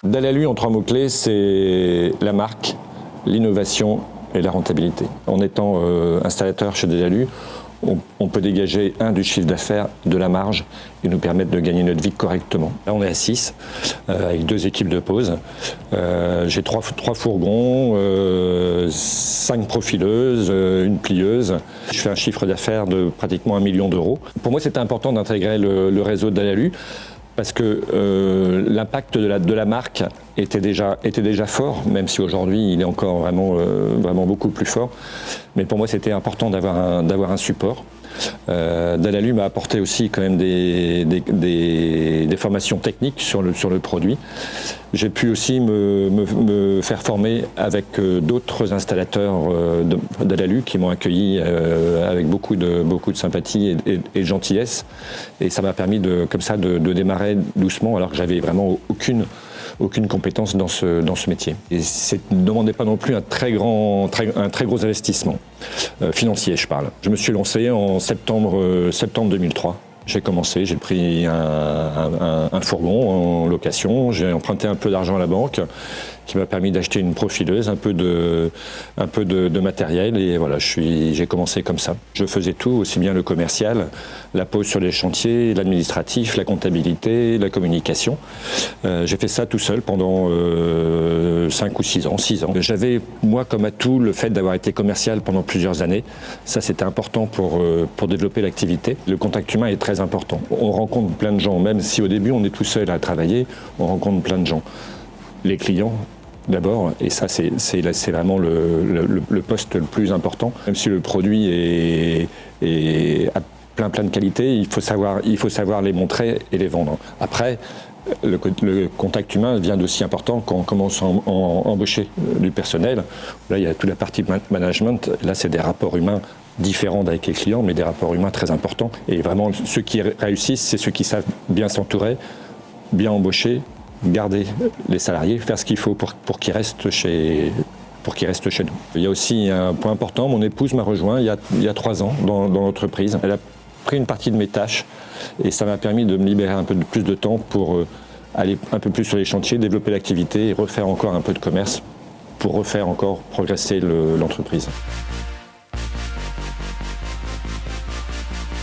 Dalalu, en 3 mots-clés, c'est la marque, l'innovation et la rentabilité. En étant installateur chez Dalalu, on peut dégager du chiffre d'affaires, de la marge et nous permettre de gagner notre vie correctement. Là, on est à 6, avec 2 équipes de pause. J'ai 3 fourgons, 5 profileuses, une plieuse. Je fais un chiffre d'affaires de pratiquement 1 million d'euros. Pour moi, c'était important d'intégrer le réseau de Dalalu parce que l'impact de la marque était déjà fort, même si aujourd'hui il est encore vraiment beaucoup plus fort. Mais pour moi, c'était important d'avoir un support. Dalalu m'a apporté aussi quand même des formations techniques sur le produit. J'ai pu aussi me faire former avec d'autres installateurs de Dalalu qui m'ont accueilli avec beaucoup de sympathie et de gentillesse. Et ça m'a permis comme ça de démarrer doucement alors que j'avais vraiment aucune compétence dans ce métier. Et ne demandait pas non plus un très gros investissement financier, je parle. Je me suis lancé en septembre 2003. J'ai commencé, j'ai pris un fourgon en location, j'ai emprunté un peu d'argent à la banque qui m'a permis d'acheter une profileuse, un peu de matériel et voilà, j'ai commencé comme ça. Je faisais tout, aussi bien le commercial, la pose sur les chantiers, l'administratif, la comptabilité, la communication. J'ai fait ça tout seul pendant 5 ou 6 ans. J'avais, moi, comme atout, le fait d'avoir été commercial pendant plusieurs années. Ça, c'était important pour développer l'activité. Le contact humain est très important. On rencontre plein de gens, même si au début on est tout seul à travailler, on rencontre plein de gens. Les clients d'abord, et ça c'est vraiment le poste le plus important. Même si le produit a plein de qualités, il faut savoir les montrer et les vendre. Après, le contact humain devient aussi important quand on commence à embaucher du personnel. Là, il y a toute la partie management. Là, c'est des rapports humains différents avec les clients, mais des rapports humains très importants. Et vraiment, ceux qui réussissent, c'est ceux qui savent bien s'entourer, bien embaucher, garder les salariés, faire ce qu'il faut pour qu'ils restent chez nous. Il y a aussi un point important, mon épouse m'a rejoint il y a 3 ans dans l'entreprise. Elle a pris une partie de mes tâches et ça m'a permis de me libérer un peu plus de temps pour aller un peu plus sur les chantiers, développer l'activité et refaire encore un peu de commerce pour refaire encore progresser l'entreprise.